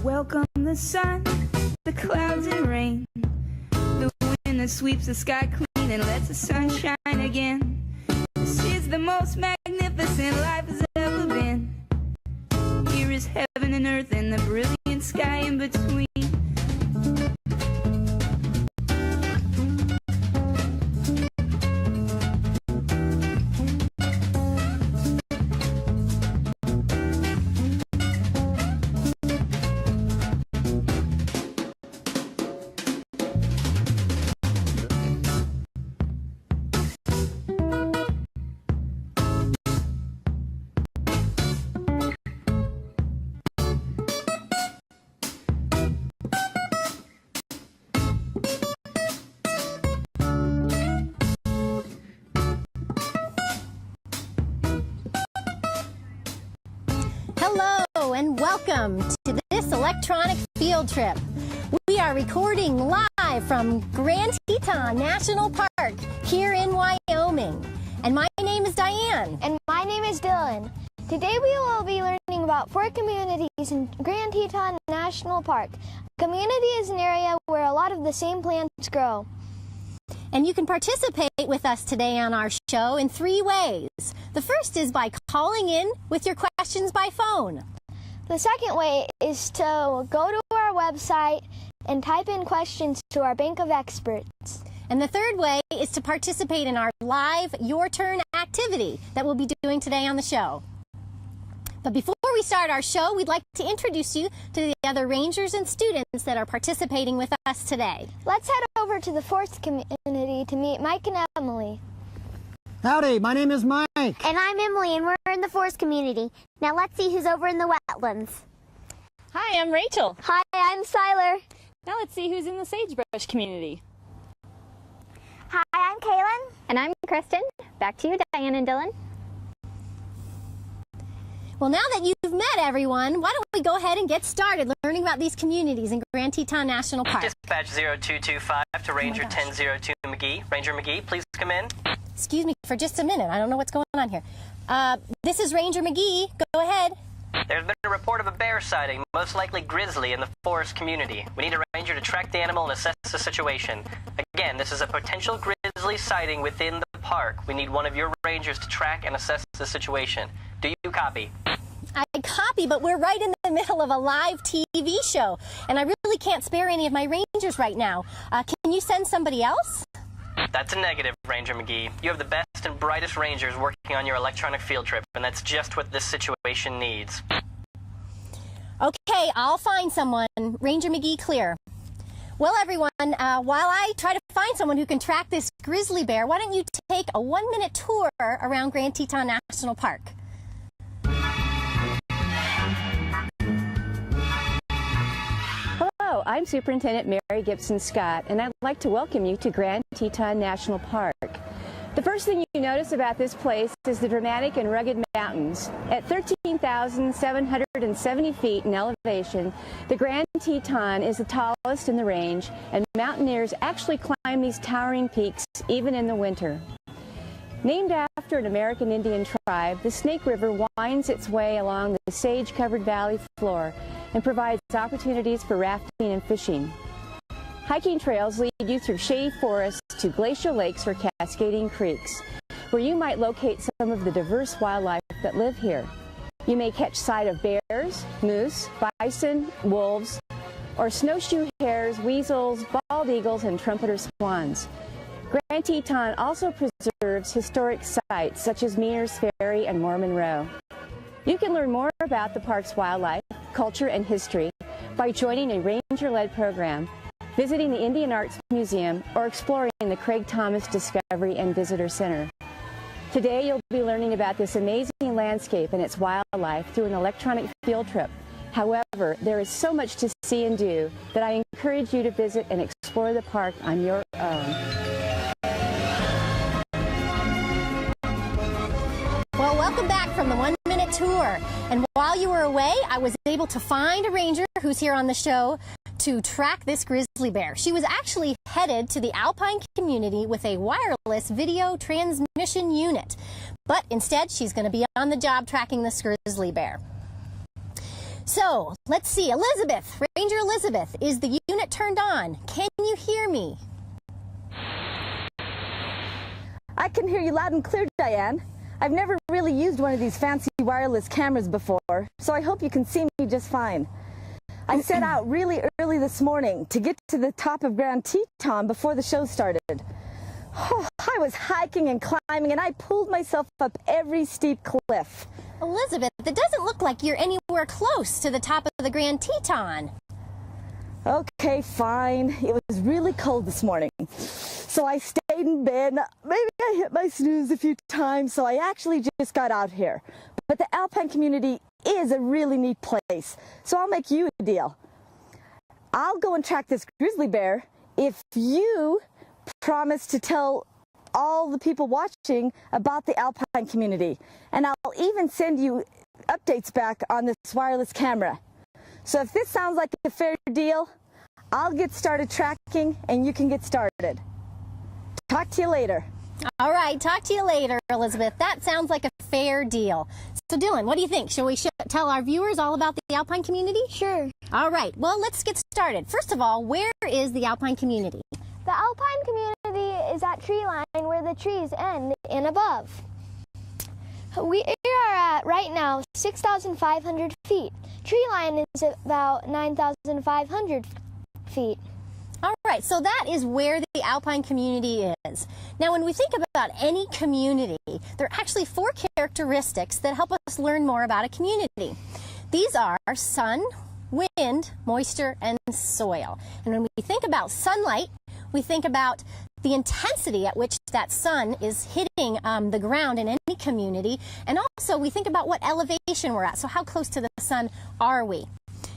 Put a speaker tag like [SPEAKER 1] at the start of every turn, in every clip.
[SPEAKER 1] Welcome the sun, the clouds and rain, the wind that sweeps the sky clean and lets the sun shine again. This is the most magnificent life has ever been. Here is heaven and earth and the brilliant sky in between.
[SPEAKER 2] Hello and welcome to this electronic field trip. We are recording live from Grand Teton National Park here in Wyoming. And my name is Diane.
[SPEAKER 3] And my name is Dylan. Today we will be learning about 4 communities in Grand Teton National Park. A community is an area where a lot of the same plants grow.
[SPEAKER 2] And you can participate with us today on our show in 3 ways. The first is by calling in with your questions by phone.
[SPEAKER 3] The second way is to go to our website and type in questions to our bank of experts.
[SPEAKER 2] And the third way is to participate in our live Your Turn activity that we'll be doing today on the show. But before we start our show, we'd like to introduce you to the other rangers and students that are participating with us today.
[SPEAKER 3] Let's head over to the 4th community to meet Mike and Emily.
[SPEAKER 4] Howdy, my name is Mike.
[SPEAKER 5] And I'm Emily, and we're in the forest community. Now let's see who's over in the wetlands.
[SPEAKER 6] Hi, I'm Rachel.
[SPEAKER 3] Hi, I'm Siler.
[SPEAKER 6] Now let's see who's in the sagebrush community.
[SPEAKER 5] Hi, I'm Kaylin.
[SPEAKER 7] And I'm Kristen. Back to you, Diane and Dylan.
[SPEAKER 2] Well, now that you've met everyone, why don't we go ahead and get started learning about these communities in Grand Teton National Park.
[SPEAKER 8] Dispatch 0225 to Ranger 1002 McGee. Ranger McGee, please come in.
[SPEAKER 2] Excuse me for just a minute. I don't know what's going on here. This is Ranger McGee. Go ahead.
[SPEAKER 8] There's been a report of a bear sighting, most likely grizzly, in the forest community. We need a ranger to track the animal and assess the situation. Again, this is a potential grizzly sighting within the park. We need one of your rangers to track and assess the situation. Do you copy?
[SPEAKER 2] I copy, but we're right in the middle of a live TV show, and I really can't spare any of my rangers right now. Can you send somebody else?
[SPEAKER 8] That's a negative, Ranger McGee. You have the best and brightest rangers working on your electronic field trip, and that's just what this situation needs.
[SPEAKER 2] Okay, I'll find someone. Ranger McGee, clear. Well, everyone, while I try to find someone who can track this grizzly bear, why don't you take a 1-minute tour around Grand Teton National Park?
[SPEAKER 9] Hello, I'm Superintendent Mary Gibson Scott, and I'd like to welcome you to Grand Teton National Park. The first thing you notice about this place is the dramatic and rugged mountains. At 13,770 feet in elevation, the Grand Teton is the tallest in the range, and mountaineers actually climb these towering peaks even in the winter. Named after an American Indian tribe, the Snake River winds its way along the sage-covered valley floor and provides opportunities for rafting and fishing. Hiking trails lead you through shady forests to glacial lakes or cascading creeks, where you might locate some of the diverse wildlife that live here. You may catch sight of bears, moose, bison, wolves, or snowshoe hares, weasels, bald eagles, and trumpeter swans. Grand Teton also preserves historic sites such as Mears Ferry and Mormon Row. You can learn more about the park's wildlife, culture, and history by joining a ranger-led program, visiting the Indian Arts Museum, or exploring the Craig Thomas Discovery and Visitor Center. Today you'll be learning about this amazing landscape and its wildlife through an electronic field trip. However, there is so much to see and do that I encourage you to visit and explore the park on your own.
[SPEAKER 2] Well, welcome back from the 1-minute tour. And while you were away, I was able to find a ranger who's here on the show to track this grizzly bear. She was actually headed to the alpine community with a wireless video transmission unit. But instead, she's going to be on the job tracking this grizzly bear. So, let's see. Elizabeth, Ranger Elizabeth, is the unit turned on? Can you hear me?
[SPEAKER 10] I can hear you loud and clear, Diane. I've never really used one of these fancy wireless cameras before, so I hope you can see me just fine. I set out really early this morning to get to the top of Grand Teton before the show started. Oh, I was hiking and climbing, and I pulled myself up every steep cliff.
[SPEAKER 2] Elizabeth, it doesn't look like you're anywhere close to the top of the Grand Teton.
[SPEAKER 10] Okay, fine. It was really cold this morning, so I stayed in bed. Maybe I hit my snooze a few times, so I actually just got out here. But the alpine community is a really neat place, so I'll make you a deal. I'll go and track this grizzly bear if you promise to tell all the people watching about the alpine community, and I'll even send you updates back on this wireless camera. So if this sounds like a fair deal, I'll get started tracking and you can get started. Talk to you later.
[SPEAKER 2] All right, talk to you later, Elizabeth. That sounds like a fair deal. So Dylan, what do you think? Shall we tell our viewers all about the alpine community?
[SPEAKER 3] Sure.
[SPEAKER 2] All right, well, let's get started. First of all, where is the alpine community?
[SPEAKER 3] The alpine community is at tree line where the trees end and above. We are at, right now, 6,500 feet. Tree line is about 9,500 feet.
[SPEAKER 2] All right, so that is where the alpine community is. Now, when we think about any community, there are actually 4 characteristics that help us learn more about a community. These are sun, wind, moisture, and soil. And when we think about sunlight, we think about the intensity at which that sun is hitting the ground in any community. And also, we think about what elevation we're at. So how close to the sun are we?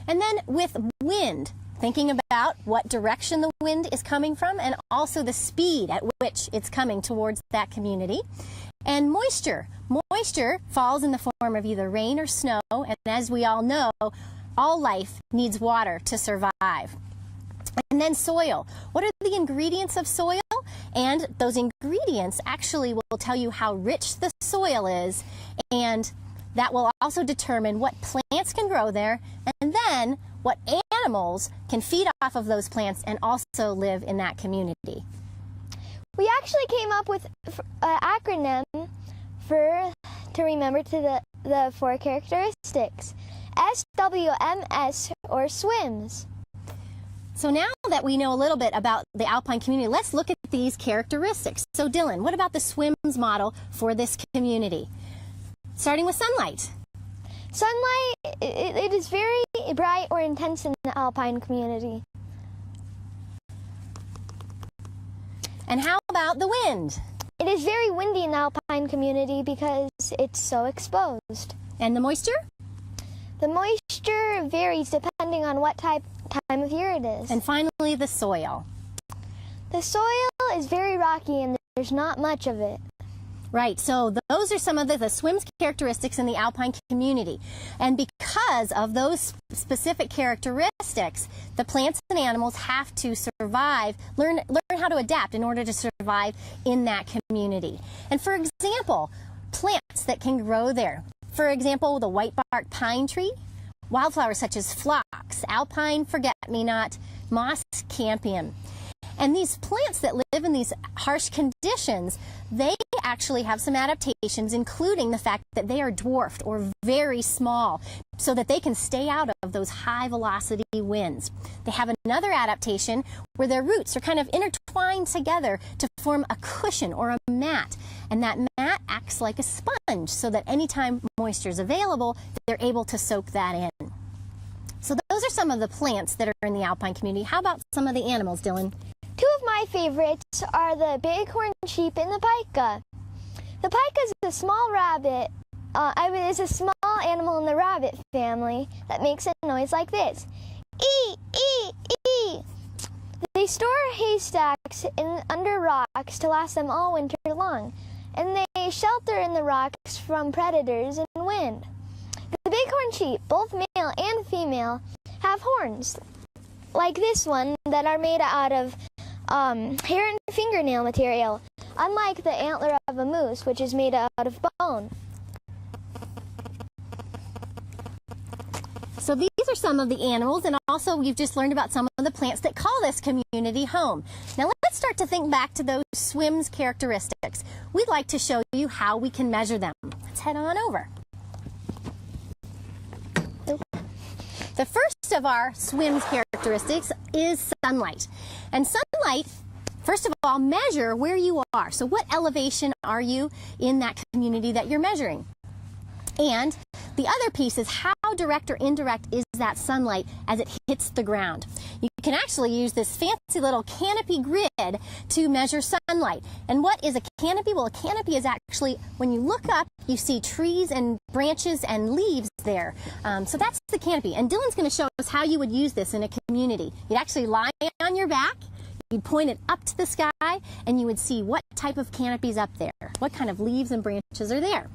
[SPEAKER 2] And then with wind, thinking about what direction the wind is coming from and also the speed at which it's coming towards that community. And moisture. Moisture falls in the form of either rain or snow. And as we all know, all life needs water to survive. And then soil. What are the ingredients of soil? And those ingredients actually will tell you how rich the soil is, and that will also determine what plants can grow there, and then what animals can feed off of those plants and also live in that community.
[SPEAKER 3] We actually came up with an acronym to remember to the 4 characteristics. SWMS, or SWIMS.
[SPEAKER 2] So now that we know a little bit about the alpine community, let's look at these characteristics. So Dylan, what about the SWIMS model for this community? Starting with sunlight.
[SPEAKER 3] Sunlight, it is very bright or intense in the alpine community.
[SPEAKER 2] And how about the wind?
[SPEAKER 3] It is very windy in the alpine community because it's so exposed.
[SPEAKER 2] And the moisture?
[SPEAKER 3] The moisture varies depending on what time of year it is.
[SPEAKER 2] And finally, the soil.
[SPEAKER 3] The soil is very rocky and there's not much of it.
[SPEAKER 2] Right, so those are some of the SWIMS characteristics in the alpine community. And because of those specific characteristics, the plants and animals have to survive, learn how to adapt in order to survive in that community. And for example, plants that can grow there. For example, the whitebark pine tree, wildflowers such as phlox, alpine forget-me-not, moss campion. And these plants that live in these harsh conditions, they actually have some adaptations, including the fact that they are dwarfed or very small so that they can stay out of those high velocity winds. They have another adaptation where their roots are kind of intertwined together to form a cushion or a mat. And that mat acts like a sponge so that anytime moisture is available, they're able to soak that in. So those are some of the plants that are in the alpine community. How about some of the animals, Dylan?
[SPEAKER 3] Two of my favorites are the bighorn sheep and the pika. The pika is a small rabbit. It's a small animal in the rabbit family that makes a noise like this. Ee, ee, ee. They store haystacks under rocks to last them all winter long, and they shelter in the rocks from predators and wind. The bighorn sheep, both male and female, have horns, like this one, that are made out of hair and fingernail material, unlike the antler of a moose, which is made out of bone.
[SPEAKER 2] So these are some of the animals, and also we've just learned about some of the plants that call this community home. Now let's start to think back to those SWIMS characteristics. We'd like to show you how we can measure them. Let's head on over. The first of our SWIMS characteristics is sunlight. And sunlight, first of all, measure where you are. So what elevation are you in that community that you're measuring? And the other piece is how direct or indirect is that sunlight as it hits the ground. You can actually use this fancy little canopy grid to measure sunlight. And what is a canopy? Well, a canopy is actually, when you look up, you see trees and branches and leaves there. So that's the canopy. And Dylan's going to show us how you would use this in a community. You'd actually lie on your back, you'd point it up to the sky, and you would see what type of canopy is up there, what kind of leaves and branches are there.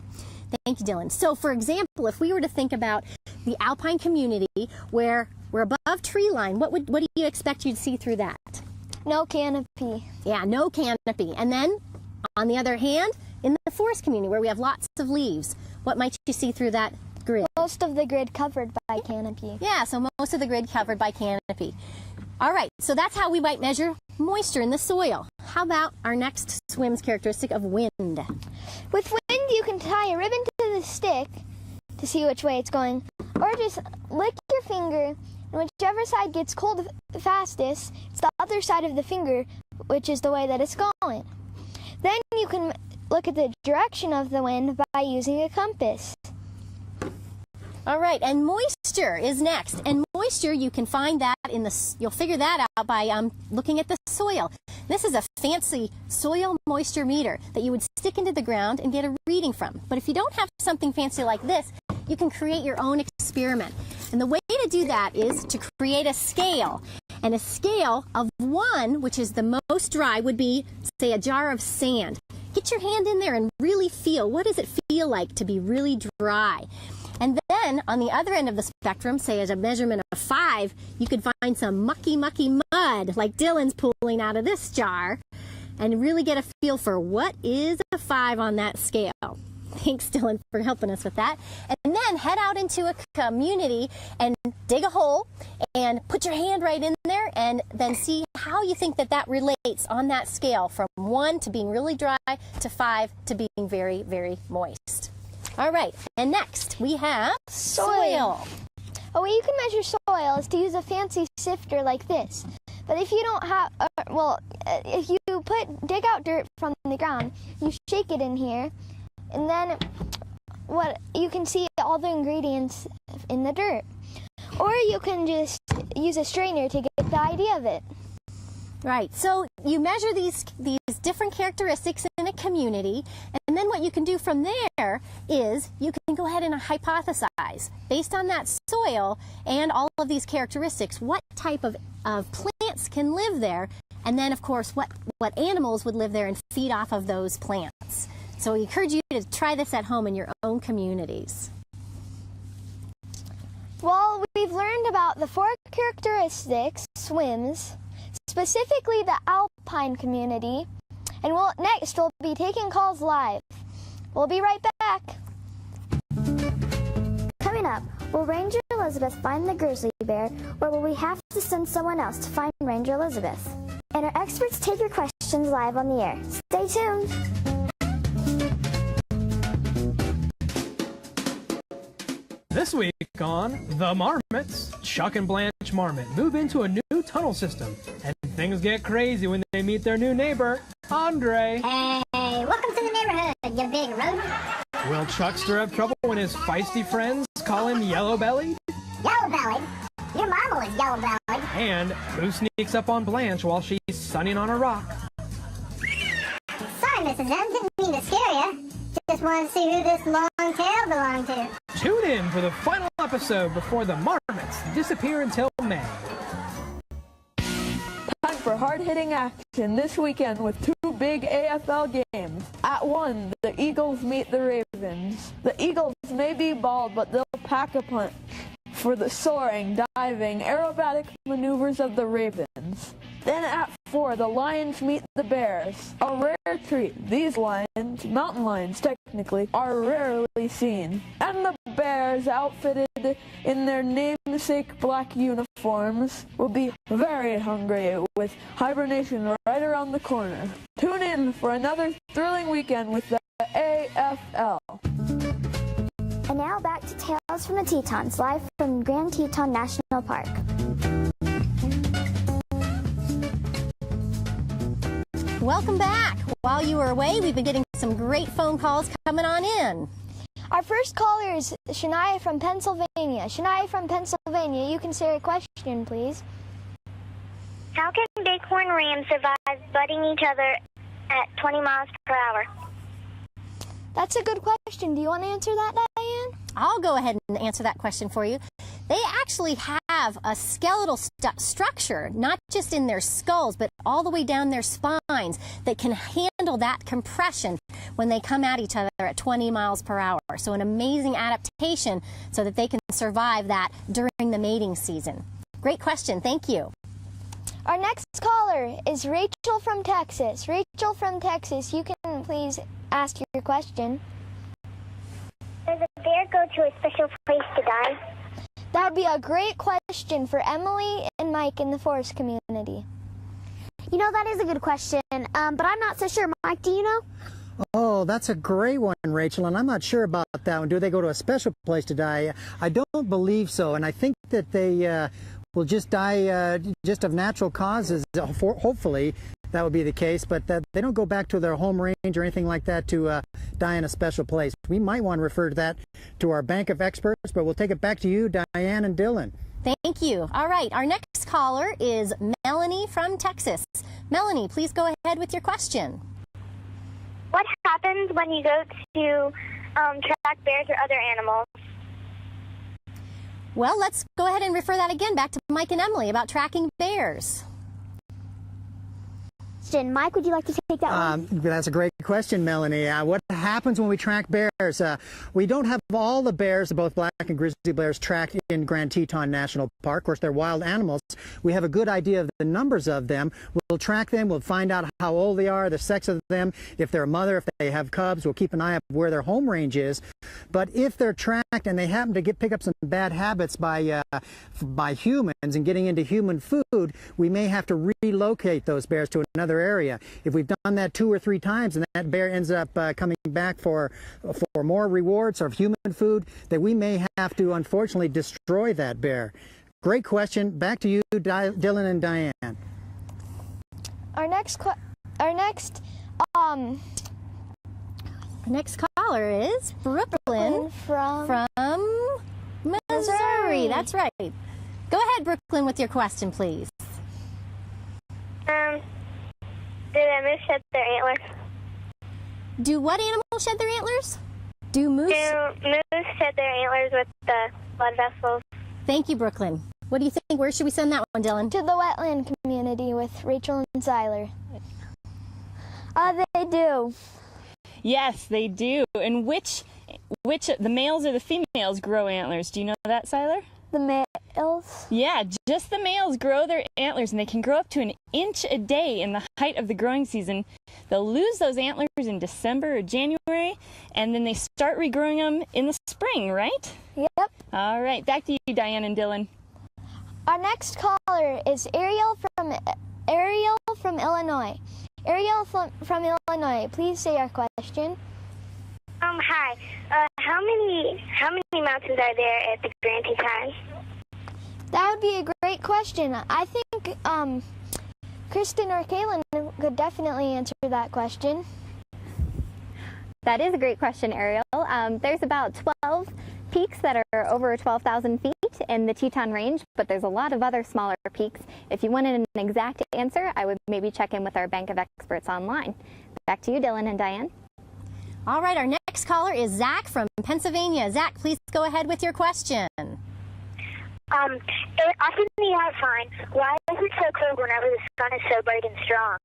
[SPEAKER 2] Thank you, Dylan. So, for example, if we were to think about the alpine community where we're above tree line, what do you expect you'd see through that?
[SPEAKER 3] No canopy.
[SPEAKER 2] Yeah, no canopy. And then, on the other hand, in the forest community where we have lots of leaves, what might you see through that grid?
[SPEAKER 3] Most of the grid covered by canopy.
[SPEAKER 2] Yeah, so most of the grid covered by canopy. All right, so that's how we might measure moisture in the soil. How about our next SWIMS characteristic of wind?
[SPEAKER 3] With wind, you can tie a ribbon to the stick to see which way it's going, or just lick your finger, and whichever side gets cold fastest, it's the other side of the finger, which is the way that it's going. Then you can look at the direction of the wind by using a compass.
[SPEAKER 2] All right, and moisture is next. And moisture, you can find that you'll figure that out by looking at the soil. This is a fancy soil moisture meter that you would stick into the ground and get a reading from. But if you don't have something fancy like this, you can create your own experiment. And the way to do that is to create a scale. And a scale of 1, which is the most dry, would be, say, a jar of sand. Get your hand in there and really feel, what does it feel like to be really dry? And then, on the other end of the spectrum, say as a measurement of 5, you could find some mucky mud, like Dylan's pulling out of this jar, and really get a feel for what is a 5 on that scale. Thanks, Dylan, for helping us with that. And then head out into a community and dig a hole and put your hand right in there and then see how you think that relates on that scale from 1 to being really dry to 5 to being very, very moist. All right, and next we have soil.
[SPEAKER 3] A way you can measure soil is to use a fancy sifter like this. But if you don't have, if you dig out dirt from the ground, you shake it in here, and then you can see all the ingredients in the dirt. Or you can just use a strainer to get the idea of it.
[SPEAKER 2] Right, so you measure these different characteristics in a community, and then what you can do from there is you can go ahead and hypothesize, based on that soil and all of these characteristics, what type of plants can live there, and then, of course, what animals would live there and feed off of those plants. So we encourage you to try this at home in your own communities.
[SPEAKER 3] Well, we've learned about the 4 characteristics, SWIMS, specifically the alpine community, and next we'll be taking calls live. We'll be right back.
[SPEAKER 5] Coming up, will Ranger Elizabeth find the grizzly bear, or will we have to send someone else to find Ranger Elizabeth? And our experts take your questions live on the air. Stay tuned.
[SPEAKER 11] This week on The Marmots, Chuck and Blanche Marmot move into a new tunnel system, and things get crazy when they meet their new neighbor, Andre.
[SPEAKER 5] Hey, welcome to the neighborhood.
[SPEAKER 12] you big rodent.
[SPEAKER 11] Will Chuck stir up trouble when his feisty friends call him yellow-bellied?
[SPEAKER 12] Yellow-bellied? Your mama was yellow-bellied.
[SPEAKER 11] And who sneaks up on Blanche while she's sunning on a rock?
[SPEAKER 12] Sorry, Mrs. M, didn't mean to scare you. Just wanted to see who this long tail belonged to.
[SPEAKER 11] Tune in for the final episode before the marmots disappear until May.
[SPEAKER 13] Time for hard-hitting action this weekend with two big AFL games. At 1, the Eagles meet the Ravens. The Eagles may be bald, but they'll pack a punch for the soaring, diving, aerobatic maneuvers of the Ravens. Then at 4, the Lions meet the Bears. A rare treat. These lions, mountain lions technically, are rarely seen. And the Bears, outfitted in their namesake black uniforms, will be very hungry with hibernation right around the corner. Tune in for another thrilling weekend with the AFL.
[SPEAKER 5] And now back to Tales from the Tetons, live from Grand Teton National Park.
[SPEAKER 2] Welcome back. While you were away, we've been getting some great phone calls coming on in.
[SPEAKER 3] Our first caller is Shania from Pennsylvania. Shania from Pennsylvania, you can say your question, please.
[SPEAKER 14] How can bighorn rams survive butting each other at 20 miles per hour?
[SPEAKER 3] That's a good question. Do you want to answer that, Diane?
[SPEAKER 2] I'll go ahead and answer that question for you. They actually have a skeletal structure, not just in their skulls, but all the way down their spines that can handle that compression when they come at each other at 20 miles per hour. So an amazing adaptation so that they can survive that during the mating season. Great question. Thank you.
[SPEAKER 3] Our next caller is Rachel from Texas. Rachel from Texas, you can please ask your question.
[SPEAKER 14] Does a bear go to a special place to die?
[SPEAKER 3] That would be a great question for Emily and Mike in the forest community.
[SPEAKER 5] You know, that is a good question, but I'm not so sure. Mike, do you know?
[SPEAKER 4] Oh, that's a great one, Rachel, and I'm not sure about that one. Do they go to a special place to die? I don't believe so, and I think that they will just die just of natural causes, hopefully. That would be the case, but they don't go back to their home range or anything like that to die in a special place. We might want to refer to that to our bank of experts, but we'll take it back to you, Diane and Dylan.
[SPEAKER 2] Thank you. All right, our next caller is Melanie from Texas. Melanie, please go ahead with your question.
[SPEAKER 14] What happens when you go to track bears or other animals?
[SPEAKER 2] Well, let's go ahead and refer that again back to Mike and Emily about tracking bears.
[SPEAKER 5] Mike, would you like to take that one?
[SPEAKER 4] That's a great question, Melanie. What happens when we track bears? We don't have all the bears, both black and grizzly bears, tracked in Grand Teton National Park. Of course, they're wild animals. We have a good idea of the numbers of them. We'll track them. We'll find out how old they are, the sex of them, if they're a mother, if they have cubs. We'll keep an eye on where their home range is. But if they're tracked and they happen to pick up some bad habits by humans and getting into human food, we may have to relocate those bears to another area. If we've done that 2 or 3 times and that bear ends up coming back for more rewards of human food, then we may have to unfortunately destroy that bear. Great question. Back to you, Dylan and Diane.
[SPEAKER 3] Our next
[SPEAKER 2] caller is Brooklyn from Missouri. That's right. Go ahead, Brooklyn, with your question, please.
[SPEAKER 14] Do the moose shed their antlers?
[SPEAKER 2] Do what animal shed their antlers? Do moose
[SPEAKER 14] shed their antlers with the blood vessels?
[SPEAKER 2] Thank you, Brooklyn. What do you think? Where should we send that one, Dylan?
[SPEAKER 3] To the wetland community with Rachel and Siler. They do.
[SPEAKER 6] Yes, they do. And which the males or the females grow antlers? Do you know that, Siler?
[SPEAKER 3] The males?
[SPEAKER 6] Yeah, just the males grow their antlers, and they can grow up to 1 inch a day in the height of the growing season. They'll lose those antlers in December or January, and then they start regrowing them in the spring, right?
[SPEAKER 3] Yep.
[SPEAKER 6] All right, back to you, Diane and Dylan.
[SPEAKER 3] Our next caller is Ariel from Illinois. Ariel from Illinois, please say your question.
[SPEAKER 14] Hi. How many mountains are there at the Grand Teton?
[SPEAKER 3] That would be a great question. I think Kristen or Kaylin could definitely answer that question.
[SPEAKER 7] That is a great question, Ariel. There's about 12 peaks that are over 12,000 feet in the Teton Range, but there's a lot of other smaller peaks. If you wanted an exact answer, I would maybe check in with our bank of experts online. Back to you, Dylan and Diane.
[SPEAKER 2] All right, our next caller is Zach from Pennsylvania. Zach, please go ahead with your question.
[SPEAKER 14] Up in the Alpine, why is it so cold whenever the sun is so bright and strong?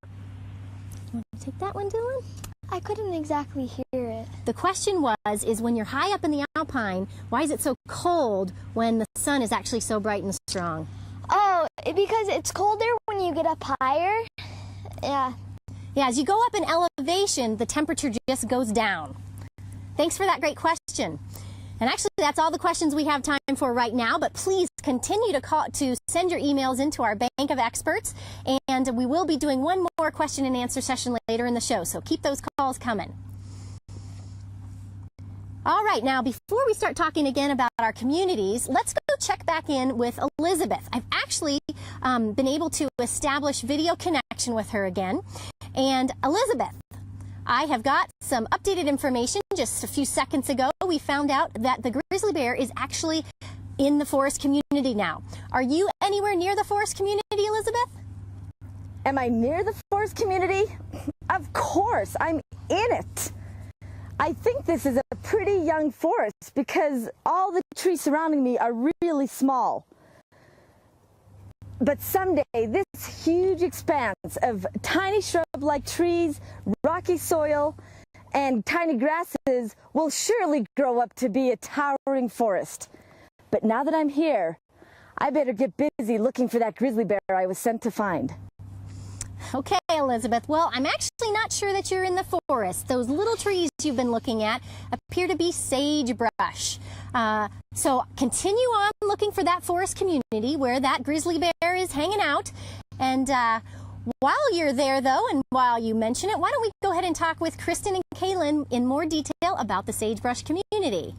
[SPEAKER 2] You want to take that one, Dylan?
[SPEAKER 3] I couldn't exactly hear it.
[SPEAKER 2] The question is when you're high up in the Alpine, why is it so cold when the sun is actually so bright and strong?
[SPEAKER 3] Oh, because it's colder when you get up higher. Yeah.
[SPEAKER 2] Yeah, as you go up in elevation, the temperature just goes down. Thanks for that great question. And actually, that's all the questions we have time for right now, but please continue to send your emails into our bank of experts, and we will be doing one more question and answer session later in the show, so keep those calls coming. All right, now before we start talking again about our communities, let's go check back in with Elizabeth. I've actually been able to establish video connection with her again. And Elizabeth, I have got some updated information. Just a few seconds ago, we found out that the grizzly bear is actually in the forest community now. Are you anywhere near the forest community, Elizabeth?
[SPEAKER 10] Am I near the forest community? Of course, I'm in it. I think this is a pretty young forest because all the trees surrounding me are really small. But someday, this huge expanse of tiny shrub-like trees, rocky soil, and tiny grasses will surely grow up to be a towering forest. But now that I'm here, I better get busy looking for that grizzly bear I was sent to find.
[SPEAKER 2] Okay, Elizabeth. Well, I'm actually not sure that you're in the forest. Those little trees you've been looking at appear to be sagebrush. So continue on looking for that forest community where that grizzly bear is hanging out. And while you're there, though, and while you mention it, why don't we go ahead and talk with Kristen and Kaylin in more detail about the sagebrush community.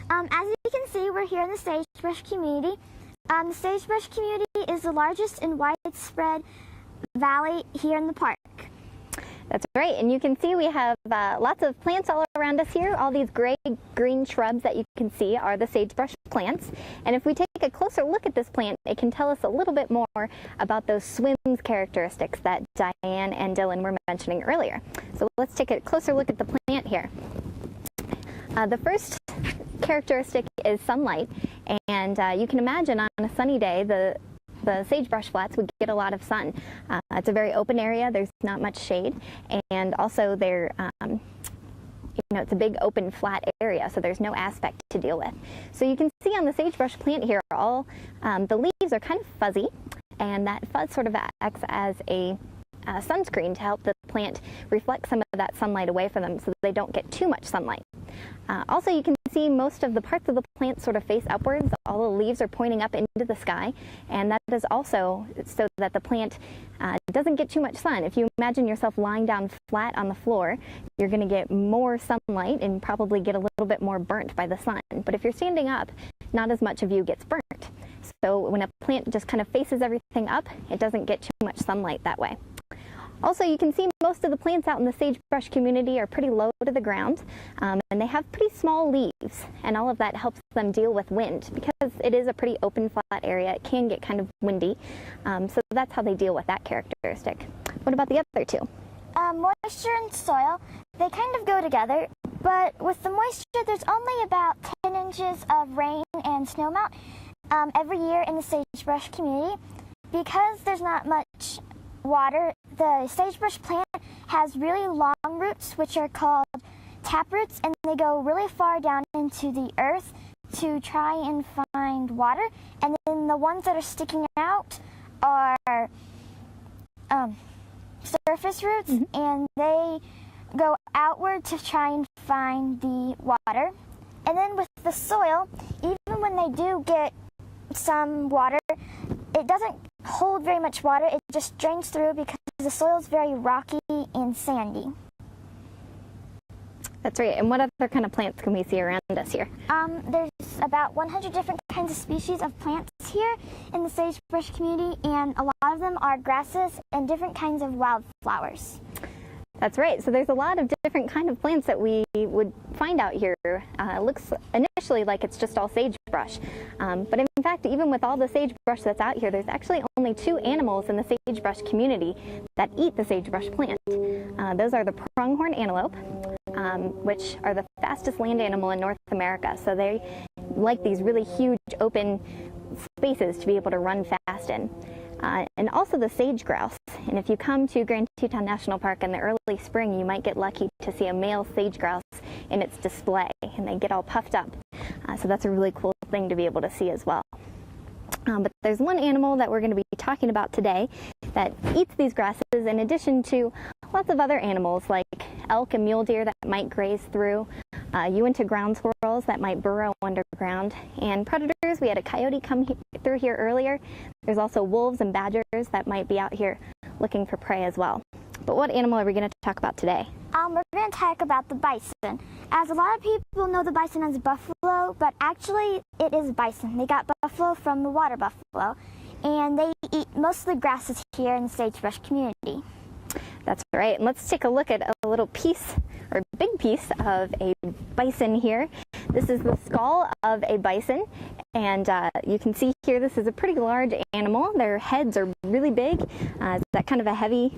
[SPEAKER 5] As you can see, we're here in the sagebrush community. The sagebrush community is the largest and widespread valley here in the park.
[SPEAKER 7] That's right, and you can see we have lots of plants all around us here. All these gray-green shrubs that you can see are the sagebrush plants. And if we take a closer look at this plant, it can tell us a little bit more about those swims characteristics that Diane and Dylan were mentioning earlier. So let's take a closer look at the plant here. The first characteristic is sunlight, and you can imagine on a sunny day the sagebrush flats would get a lot of sun. It's a very open area, there's not much shade, and also they're it's a big open flat area, so there's no aspect to deal with. So you can see on the sagebrush plant here, all the leaves are kind of fuzzy, and that fuzz sort of acts as a sunscreen to help the plant reflect some of that sunlight away from them so that they don't get too much sunlight. Also, you can see most of the parts of the plant sort of face upwards. All the leaves are pointing up into the sky, and that is also so that the plant doesn't get too much sun. If you imagine yourself lying down flat on the floor, you're going to get more sunlight and probably get a little bit more burnt by the sun. But if you're standing up, not as much of you gets burnt. So when a plant just kind of faces everything up, it doesn't get too much sunlight that way. Also, you can see most of the plants out in the sagebrush community are pretty low to the ground, and they have pretty small leaves, and all of that helps them deal with wind. Because it is a pretty open, flat area, it can get kind of windy, so that's how they deal with that characteristic. What about the other two?
[SPEAKER 5] Moisture and soil, they kind of go together, but with the moisture, there's only about 10 inches of rain and snowmelt every year in the sagebrush community. Because there's not much water, the sagebrush plant has really long roots, which are called taproots, and they go really far down into the earth to try and find water. And then the ones that are sticking out are surface roots, and they go outward to try and find the water. And then with the soil, even when they do get some water, it doesn't hold very much water. It just drains through because the soil is very rocky and sandy.
[SPEAKER 7] That's right. And what other kind of plants can we see around us here?
[SPEAKER 5] There's about 100 different kinds of species of plants here in the sagebrush community, and a lot of them are grasses and different kinds of wildflowers.
[SPEAKER 7] That's right. So there's a lot of different kind of plants that we would find out here. It looks initially like it's just all sagebrush. But in fact, even with all the sagebrush that's out here, there's actually only 2 animals in the sagebrush community that eat the sagebrush plant. Those are the pronghorn antelope, which are the fastest land animal in North America. So they like these really huge open spaces to be able to run fast in. And also the sage grouse. And if you come to Grand Teton National Park in the early spring, you might get lucky to see a male sage grouse in its display, and they get all puffed up. So that's a really cool thing to be able to see as well. But there's one animal that we're going to be talking about today that eats these grasses in addition to lots of other animals like elk and mule deer that might graze through, Uinta ground squirrels that might burrow underground, and predators. We had a coyote come through here earlier. There's also wolves and badgers that might be out here looking for prey as well. But what animal are we going to talk about today?
[SPEAKER 5] We're going to talk about the bison. As a lot of people know the bison as buffalo, but actually it is bison. They got buffalo from the water buffalo, and they eat mostly grasses here in the sagebrush community.
[SPEAKER 7] That's right. And let's take a look at a little piece, or big piece, of a bison here. This is the skull of a bison, and you can see here this is a pretty large animal. Their heads are really big. Is that kind of a heavy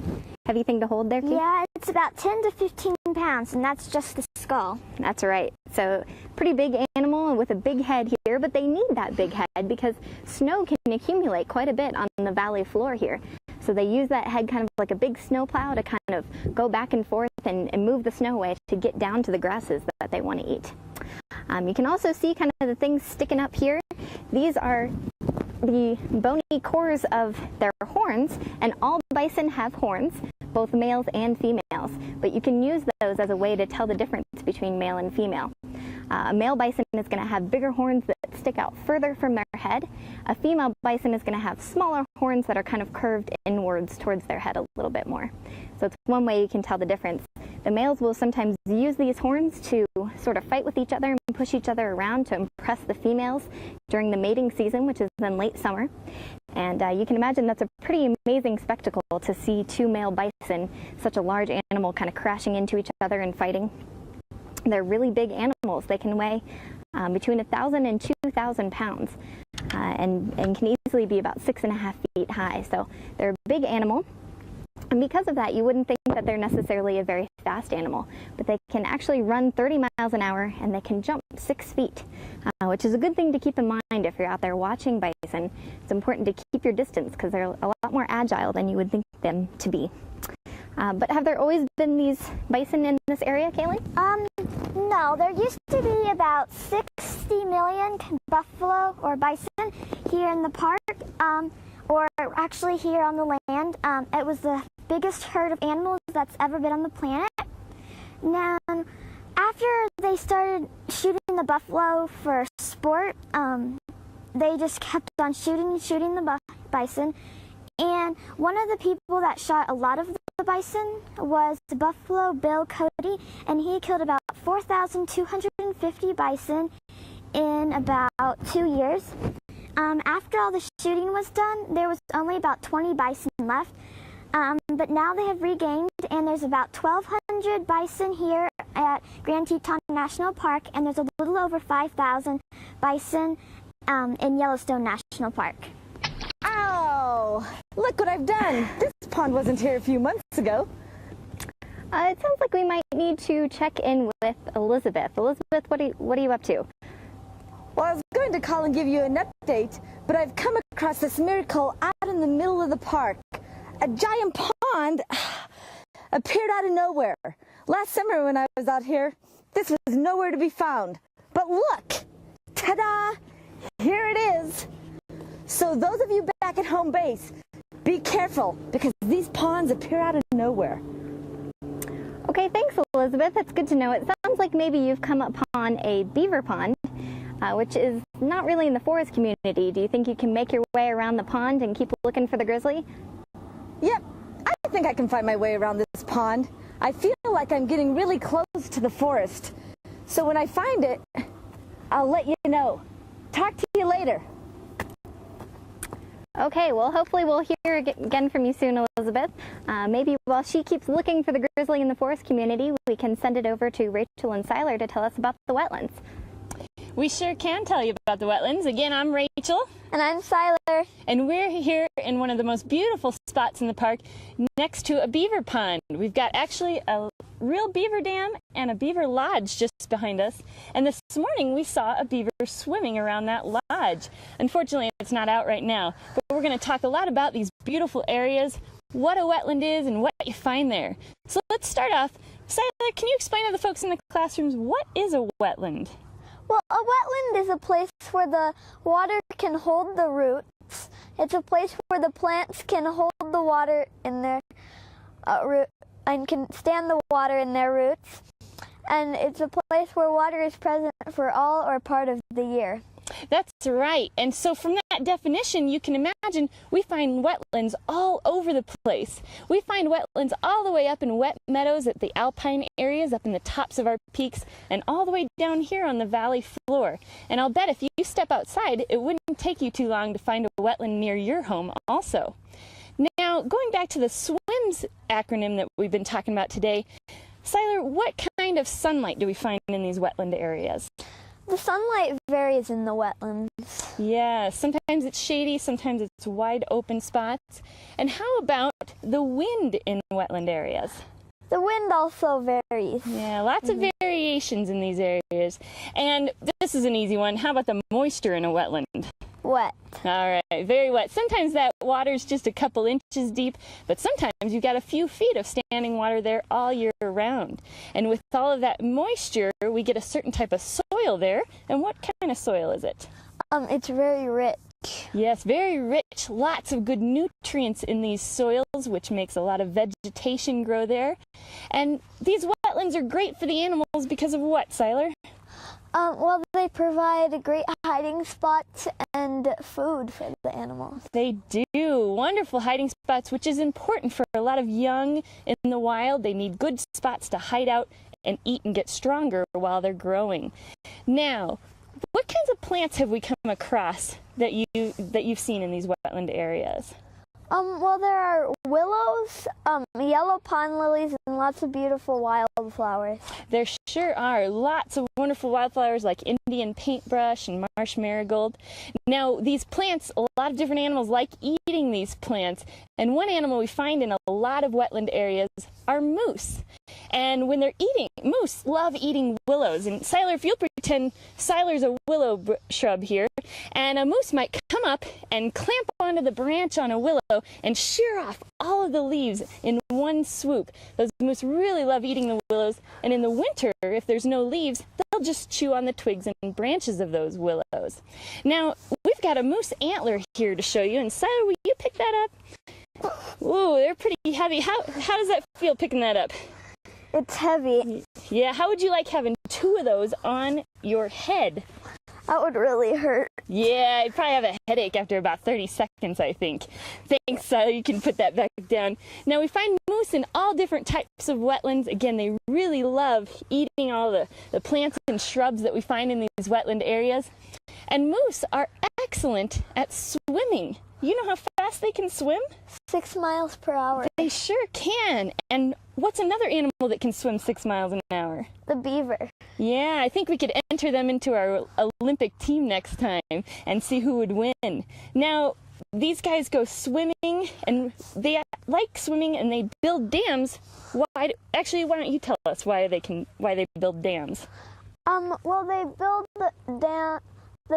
[SPEAKER 7] thing to hold there, Kate?
[SPEAKER 5] Yeah, it's about 10 to 15 pounds, and that's just the skull.
[SPEAKER 7] That's right. So pretty big animal with a big head here, but they need that big head because snow can accumulate quite a bit on the valley floor here. So they use that head kind of like a big snowplow to kind of go back and forth and move the snow away to get down to the grasses that they want to eat. You can also see kind of the things sticking up here. These are the bony cores of their horns, and all bison have horns, both males and females, but you can use those as a way to tell the difference between male and female. A male bison is going to have bigger horns that stick out further from their head. A female bison is going to have smaller horns that are kind of curved inwards towards their head a little bit more. So it's one way you can tell the difference. The males will sometimes use these horns to sort of fight with each other and push each other around to impress the females during the mating season, which is in late summer. And you can imagine that's a pretty amazing spectacle to see 2 male bison, such a large animal, kind of crashing into each other and fighting. They're really big animals. They can weigh between 1,000 and 2,000 pounds and can easily be about 6.5 feet high. So they're a big animal. And because of that, you wouldn't think that they're necessarily a very fast animal, but they can actually run 30 miles an hour and they can jump 6 feet, which is a good thing to keep in mind if you're out there watching bison. It's important to keep your distance because they're a lot more agile than you would think them to be. But have there always been these bison in this area, Kaylee?
[SPEAKER 5] No, there used to be about 60 million buffalo or bison here in the park, or actually here on the land. It was the biggest herd of animals that's ever been on the planet. Now, after they started shooting the buffalo for sport, they just kept on shooting the bison. And one of the people that shot a lot of the bison was Buffalo Bill Cody, and he killed about 4,250 bison in about 2 years. After all the shooting was done, there was only about 20 bison left, but now they have regained, and there's about 1,200 bison here at Grand Teton National Park, and there's a little over 5,000 bison in Yellowstone National Park.
[SPEAKER 10] Ow! Look what I've done. This pond wasn't here a few months ago.
[SPEAKER 7] It sounds like we might need to check in with Elizabeth. Elizabeth, what are you up to?
[SPEAKER 10] Well, I was going to call and give you an update, but I've come across this miracle out in the middle of the park. A giant pond appeared out of nowhere. Last summer when I was out here, this was nowhere to be found. But look! Ta-da! Here it is! So those of you back at home base, be careful, because these ponds appear out of nowhere.
[SPEAKER 7] Okay, thanks, Elizabeth. That's good to know. It sounds like maybe you've come upon a beaver pond, which is not really in the forest community. Do you think you can make your way around the pond and keep looking for the grizzly?
[SPEAKER 10] Yep, I think I can find my way around this pond. I feel like I'm getting really close to the forest. So when I find it, I'll let you know. Talk to you later.
[SPEAKER 7] Okay, well, hopefully we'll hear again from you soon, Elizabeth. Maybe while she keeps looking for the grizzly in the forest community, we can send it over to Rachel and Siler to tell us about the wetlands.
[SPEAKER 6] We sure can tell you about the wetlands. Again, I'm Rachel.
[SPEAKER 3] And I'm Siler.
[SPEAKER 6] And we're here in one of the most beautiful spots in the park next to a beaver pond. We've got actually a real beaver dam and a beaver lodge just behind us. And this morning we saw a beaver swimming around that lodge. Unfortunately, it's not out right now, but we're going to talk a lot about these beautiful areas, what a wetland is, and what you find there. So let's start off. Siler, can you explain to the folks in the classrooms what is a wetland?
[SPEAKER 3] Well, a wetland is a place where the water can hold the roots. It's a place where the plants can hold the water in their root and can stand the water in their roots. And it's a place where water is present for all or part of the year.
[SPEAKER 6] That's right. And so from that definition, you can imagine we find wetlands all over the place. We find wetlands all the way up in wet meadows at the alpine areas, up in the tops of our peaks, and all the way down here on the valley floor. And I'll bet if you step outside, it wouldn't take you too long to find a wetland near your home also. Now, going back to the SWIMS acronym that we've been talking about today, Siler, what kind of sunlight do we find in these wetland areas?
[SPEAKER 3] The sunlight varies in the wetlands.
[SPEAKER 6] Yeah, sometimes it's shady, sometimes it's wide open spots. And how about the wind in wetland areas?
[SPEAKER 3] The wind also varies.
[SPEAKER 6] Yeah, lots of variations in these areas. And this is an easy one. How about the moisture in a wetland?
[SPEAKER 3] Wet.
[SPEAKER 6] All right, very wet. Sometimes that water's just a couple inches deep, but sometimes you've got a few feet of standing water there all year round. And with all of that moisture, we get a certain type of soil there. And what kind of soil is it?
[SPEAKER 3] It's very rich.
[SPEAKER 6] Yes, very rich. Lots of good nutrients in these soils, which makes a lot of vegetation grow there. And these wetlands are great for the animals because of what, Siler?
[SPEAKER 3] Well, they provide great hiding spots and food for the animals.
[SPEAKER 6] They do. Wonderful hiding spots, which is important for a lot of young in the wild. They need good spots to hide out and eat and get stronger while they're growing. Now, what kinds of plants have we come across that you've seen in these wetland areas?
[SPEAKER 3] Well, there are willows, yellow pond lilies, and lots of beautiful wildflowers.
[SPEAKER 6] There sure are. Lots of wonderful wildflowers like Indian paintbrush and marsh marigold. Now, these plants, a lot of different animals like eating these plants. And one animal we find in a lot of wetland areas are moose. And when they're eating, moose love eating willows. And Siler, if you'll pretend Siler's a willow shrub here, and a moose might come up and clamp onto the branch on a willow and shear off all of the leaves in one swoop. Those moose really love eating the willows, and in the winter, if there's no leaves, they'll just chew on the twigs and branches of those willows. Now, we've got a moose antler here to show you, and Siler, will you pick that up? Ooh, they're pretty heavy. How does that feel picking that up?
[SPEAKER 3] It's heavy.
[SPEAKER 6] Yeah, how would you like having two of those on your head?
[SPEAKER 3] That would really hurt.
[SPEAKER 6] Yeah, you'd probably have a headache after about 30 seconds, I think. Thanks, you can put that back down. Now, we find moose in all different types of wetlands. Again, they really love eating all the plants and shrubs that we find in these wetland areas. And moose are excellent at swimming. You know how fast they can swim?
[SPEAKER 3] 6 miles per hour.
[SPEAKER 6] They sure can. And what's another animal that can swim 6 miles an hour?
[SPEAKER 3] The beaver.
[SPEAKER 6] Yeah, I think we could enter them into our Olympic team next time and see who would win. Now, these guys go swimming, and they like swimming, and they build dams. Why don't you tell us why they build dams?
[SPEAKER 3] Well, they build the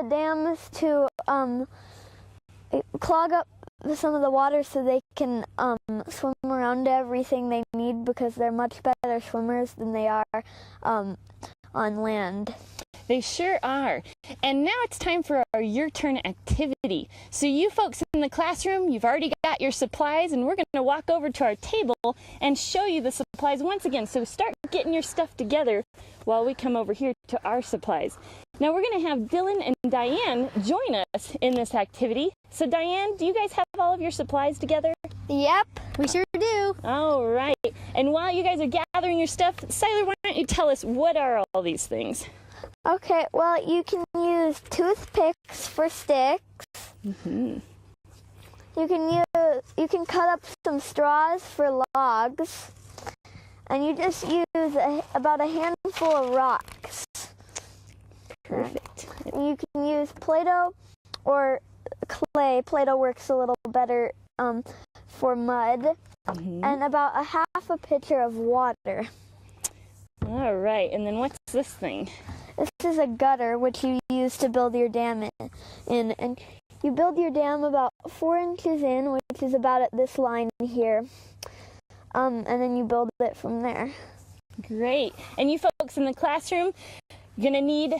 [SPEAKER 3] dams to clog up some of the water so they can swim around everything they need, because they're much better swimmers than they are on land.
[SPEAKER 6] They sure are. And now it's time for our Your Turn activity. So you folks in the classroom, you've already got your supplies, and we're going to walk over to our table and show you the supplies once again. So start getting your stuff together while we come over here to our supplies. Now we're going to have Dylan and Diane join us in this activity. So Diane, do you guys have all of your supplies together?
[SPEAKER 3] Yep.
[SPEAKER 2] We sure do.
[SPEAKER 6] All right. And while you guys are gathering your stuff, Siler, why don't you tell us what are all these things?
[SPEAKER 3] Okay, well, you can use toothpicks for sticks. you can cut up some straws for logs, and you just use about a handful of rocks.
[SPEAKER 6] Perfect.
[SPEAKER 3] You can use Play-Doh or clay. Play-Doh works a little better for mud, and about a half a pitcher of water.
[SPEAKER 6] All right, and then what's this thing?
[SPEAKER 3] This is a gutter, which you use to build your dam in. And you build your dam about 4 inches in, which is about at this line here. And then you build it from there.
[SPEAKER 6] Great. And you folks in the classroom, you're going to need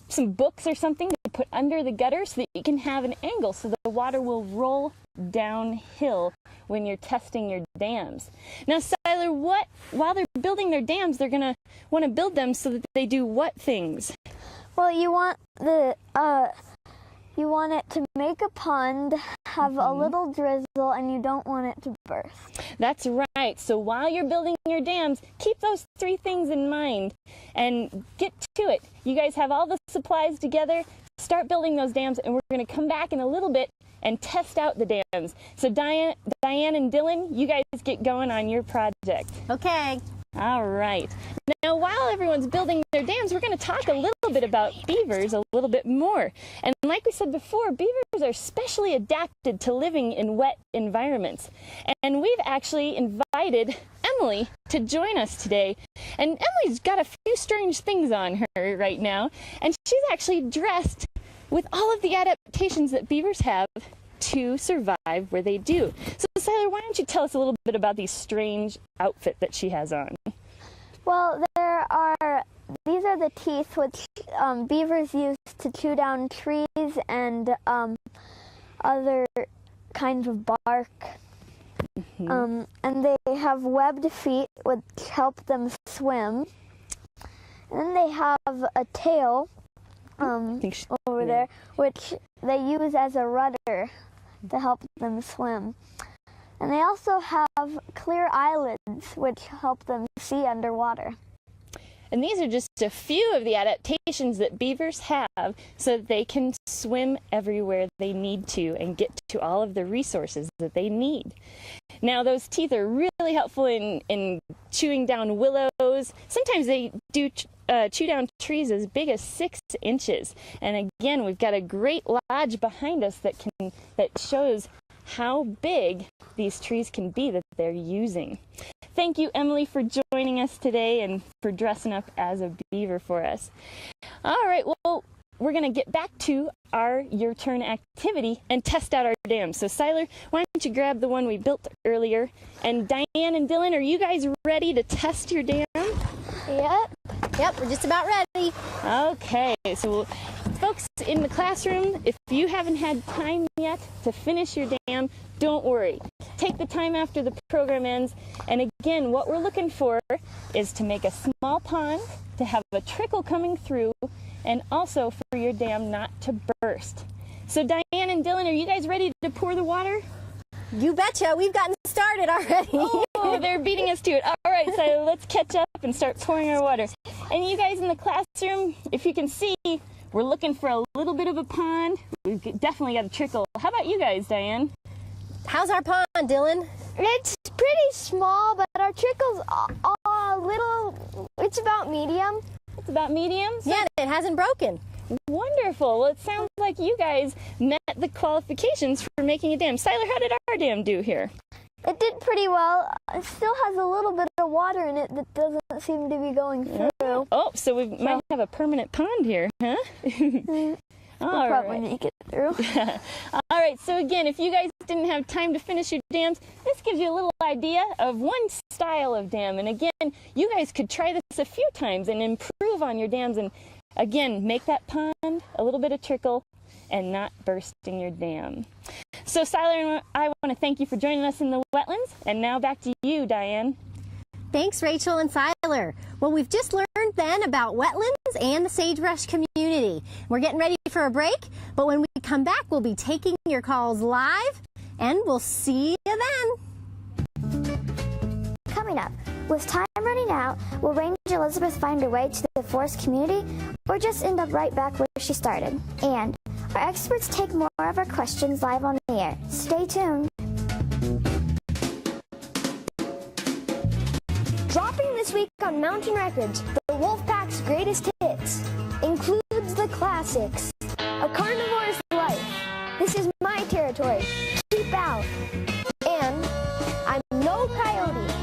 [SPEAKER 6] some books or something to put under the gutter so that you can have an angle so the water will roll downhill when you're testing your dams. Now, Siler, while they're building their dams, they're going to want to build them so that they do what things?
[SPEAKER 3] Well, you want it to make a pond, have a little drizzle, and you don't want it to burst.
[SPEAKER 6] That's right. So while you're building your dams, keep those 3 things in mind and get to it. You guys have all the supplies together. Start building those dams, and we're going to come back in a little bit and test out the dams. So Diane and Dylan, you guys get going on your project.
[SPEAKER 2] Okay.
[SPEAKER 6] All right. Now, while everyone's building their dams, we're going to talk a little bit about beavers a little bit more. And like we said before, beavers are specially adapted to living in wet environments. And we've actually invited Emily to join us today. And Emily's got a few strange things on her right now. And she's actually dressed with all of the adaptations that beavers have to survive where they do. So, Siler, why don't you tell us a little bit about these strange outfit that she has on?
[SPEAKER 3] Well, these are the teeth which beavers use to chew down trees and other kinds of bark. And they have webbed feet which help them swim. And then they have a tail over there, which they use as a rudder to help them swim. And they also have clear eyelids, which help them see underwater.
[SPEAKER 6] And these are just a few of the adaptations that beavers have so that they can swim everywhere they need to and get to all of the resources that they need. Now, those teeth are really helpful in chewing down willows. Sometimes they do chew down trees as big as 6 inches. And again, we've got a great lodge behind us that shows how big these trees can be that they're using. Thank you, Emily, for joining us today and for dressing up as a beaver for us. All right, well, we're going to get back to our Your Turn activity and test out our dam. So, Siler, why don't you grab the one we built earlier? And Diane and Dylan, are you guys ready to test your dam?
[SPEAKER 2] Yep, we're just about ready.
[SPEAKER 6] Okay, so folks in the classroom, if you haven't had time yet to finish your dam, don't worry. Take the time after the program ends. And again, what we're looking for is to make a small pond, to have a trickle coming through, and also for your dam not to burst. So Diane and Dylan, are you guys ready to pour the water?
[SPEAKER 2] You betcha. We've gotten started already.
[SPEAKER 6] Oh, they're beating us to it. All right, so let's catch up and start pouring our water. And you guys in the classroom, if you can see, we're looking for a little bit of a pond. We've definitely got a trickle. How about you guys, Diane?
[SPEAKER 2] How's our pond, Dylan?
[SPEAKER 3] It's pretty small, but our trickle's a little, it's about medium.
[SPEAKER 6] It's about medium? So
[SPEAKER 2] yeah, it hasn't broken.
[SPEAKER 6] Wonderful. Well, it sounds like you guys met the qualifications for making a dam. Siler, how did our dam do here?
[SPEAKER 3] It did pretty well. It still has a little bit of water in it that doesn't seem to be going through.
[SPEAKER 6] Oh, so we might have a permanent pond here, huh?
[SPEAKER 3] We'll probably make it through.
[SPEAKER 6] All right, so again, if you guys didn't have time to finish your dams, this gives you a little idea of one style of dam. And again, you guys could try this a few times and improve on your dams and again, make that pond a little bit of trickle and not bursting your dam. So, Siler, I want to thank you for joining us in the wetlands. And now back to you, Diane.
[SPEAKER 2] Thanks, Rachel and Siler. Well, we've just learned then about wetlands and the sagebrush community. We're getting ready for a break, but when we come back, we'll be taking your calls live, and we'll see you then.
[SPEAKER 5] Coming up, with time running out, will Ranger Elizabeth find her way to the forest community or just end up right back where she started? And Our experts take more of our questions live on the air. Stay tuned. Dropping this week on Mountain Records, the Wolfpack's greatest hits includes the classics. A Carnivore's Life, This Is My Territory, Keep Out, and I'm No Coyote.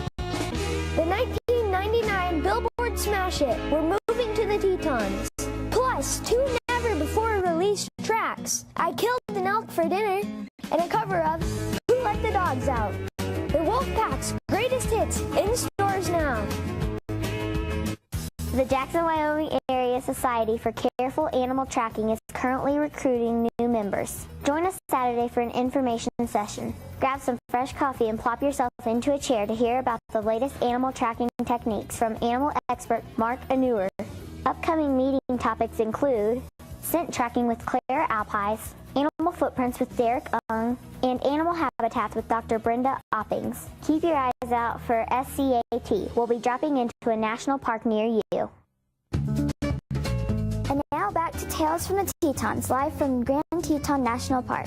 [SPEAKER 5] The 1999 Billboard Smash Hit, We're Moving to the Tetons. Plus, 2 never-before-released tracks, I Killed an Elk for Dinner, and a cover of Who Let the Dogs Out. The Wolfpack's greatest hits in stores now.
[SPEAKER 14] The Jackson, Wyoming Area Society for Careful Animal Tracking is currently recruiting new members. Join us Saturday for an information session. Grab some fresh coffee and plop yourself into a chair to hear about the latest animal tracking techniques from animal expert Mark Anuer. Upcoming meeting topics include scent tracking with Claire Alpies, animal footprints with Derek Ung, and animal habitats with Dr. Brenda Oppings. Keep your eyes out for SCAT. We'll be dropping into a national park near you.
[SPEAKER 5] And now back to Tales from the Tetons, live from Grand Teton National Park.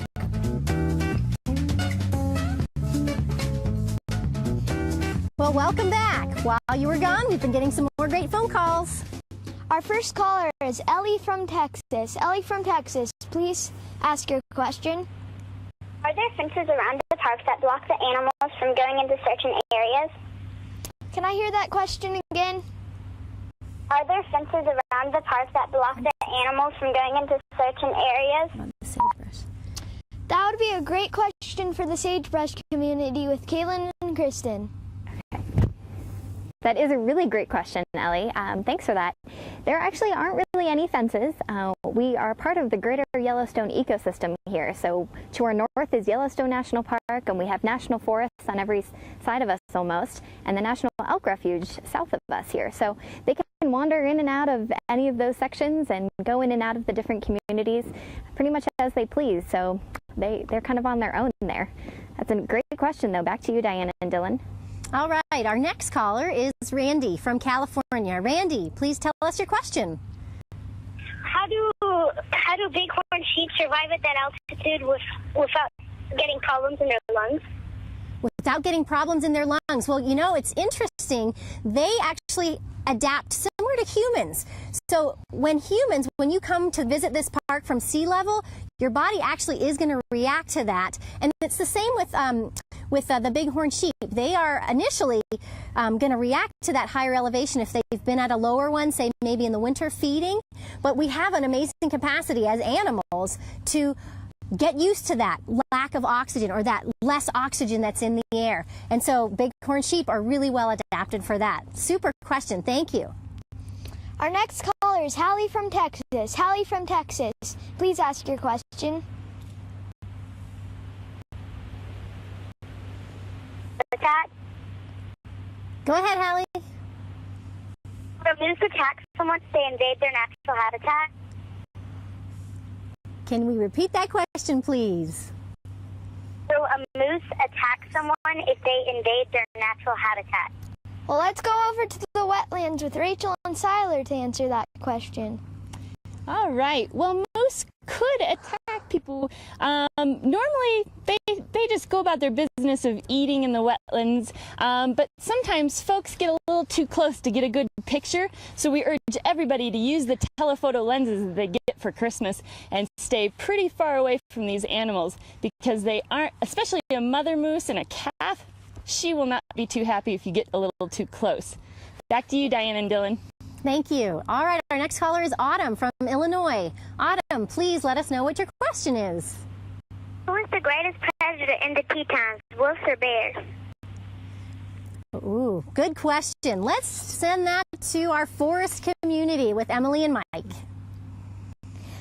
[SPEAKER 2] Well, welcome back. While you were gone, we've been getting some more great phone calls.
[SPEAKER 3] Our first caller is Ellie from Texas. Ellie from Texas, please ask your question.
[SPEAKER 14] Are there fences around the park that block the animals from going into certain areas?
[SPEAKER 3] Can I hear that question again?
[SPEAKER 14] Are there fences around the park that block the animals from going into certain areas?
[SPEAKER 3] That would be a great question for the sagebrush community with Kaylin and Kristen.
[SPEAKER 7] That is a really great question, Ellie. Thanks for that. There actually aren't really any fences. We are part of the greater Yellowstone ecosystem here. So to our north is Yellowstone National Park, and we have national forests on every side of us almost, and the National Elk Refuge south of us here. So they can wander in and out of any of those sections and go in and out of the different communities pretty much as they please. So they're kind of on their own there. That's a great question, though. Back to you, Diana and Dylan.
[SPEAKER 2] All right, our next caller is Randy from California. Randy, please tell us your question.
[SPEAKER 14] How do bighorn sheep survive at that altitude without getting problems in their lungs?
[SPEAKER 2] Without getting problems in their lungs. Well, you know, it's interesting. They actually adapt similar to humans. So when you come to visit this park from sea level, your body actually is going to react to that. And it's the same with the bighorn sheep. They are initially going to react to that higher elevation if they've been at a lower one, say maybe in the winter feeding. But we have an amazing capacity as animals to get used to that lack of oxygen or that less oxygen that's in the air. And so bighorn sheep are really well adapted for that. Super question. Thank you.
[SPEAKER 3] Our next caller is Hallie from Texas. Hallie from Texas, please ask your question.
[SPEAKER 14] Attack?
[SPEAKER 2] Go ahead, Hallie.
[SPEAKER 14] When moose attack someone, they invade their natural habitat.
[SPEAKER 2] Can we repeat that question, please?
[SPEAKER 14] So a moose attacks someone if they invade their natural habitat.
[SPEAKER 3] Well, let's go over to the wetlands with Rachel and Siler to answer that question.
[SPEAKER 6] All right. Well, moose could attack people. Normally, they just go about their business of eating in the wetlands, but sometimes folks get a little too close to get a good picture, so we urge everybody to use the telephoto lenses that they get for Christmas and stay pretty far away from these animals because they aren't, especially a mother moose and a calf, she will not be too happy if you get a little too close. Back to you, Diane and Dylan.
[SPEAKER 2] Thank you. All right, our next caller is Autumn from Illinois. Autumn, please let us know what your question is.
[SPEAKER 14] Who is the greatest predator in the Tetons, wolves or bears?
[SPEAKER 2] Ooh, good question. Let's send that to our forest community with Emily and Mike.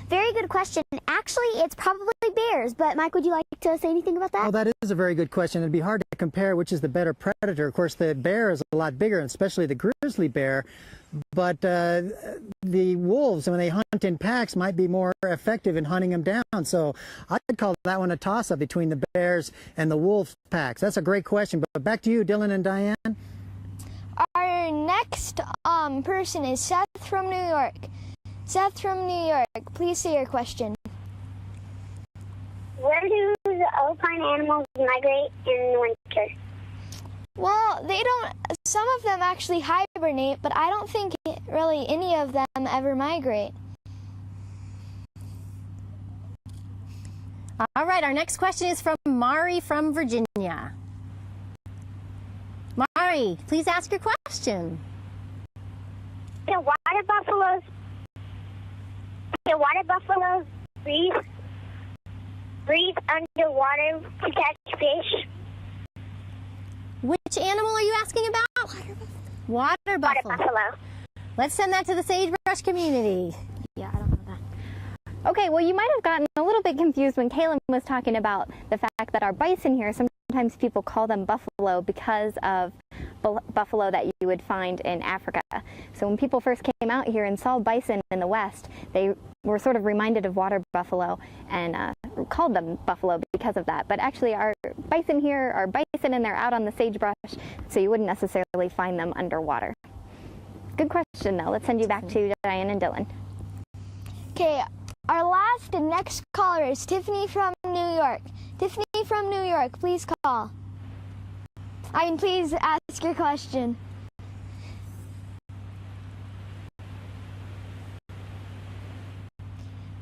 [SPEAKER 5] Very good question. Actually, it's probably bears, but Mike, would you like to say anything about that?
[SPEAKER 4] Well, that is a very good question. It'd be hard to compare which is the better predator. Of course, the bear is a lot bigger, especially the grizzly bear. But the wolves, when they hunt in packs, might be more effective in hunting them down. So I'd call that one a toss-up between the bears and the wolf packs. That's a great question. But back to you, Dylan and Diane.
[SPEAKER 3] Our next person is Seth from New York. Seth from New York, please say your question.
[SPEAKER 12] where do the alpine animals migrate in the winter?
[SPEAKER 3] Well, they don't, some of them actually hibernate, but I don't think really any of them ever migrate.
[SPEAKER 2] All right, our next question is from Mari from Virginia. Mari, please ask your question.
[SPEAKER 12] Do water buffaloes breathe underwater to catch fish?
[SPEAKER 2] Which animal are you asking about? Water buffalo.
[SPEAKER 12] Water buffalo.
[SPEAKER 2] Let's send that to the sagebrush community.
[SPEAKER 7] Yeah, I don't know that. Okay, well, you might have gotten a little bit confused when Kaylin was talking about the fact that our bison here, sometimes people call them buffalo because of buffalo that you would find in Africa. So when people first came out here and saw bison in the West, they were sort of reminded of water buffalo and called them buffalo because of that. But actually our bison here are bison and they're out on the sagebrush, so you wouldn't necessarily find them underwater. Good question, though. Let's send you back to Diane and Dylan.
[SPEAKER 3] Okay, our last and next caller is Tiffany from New York. Tiffany from New York, please call. Please ask your question.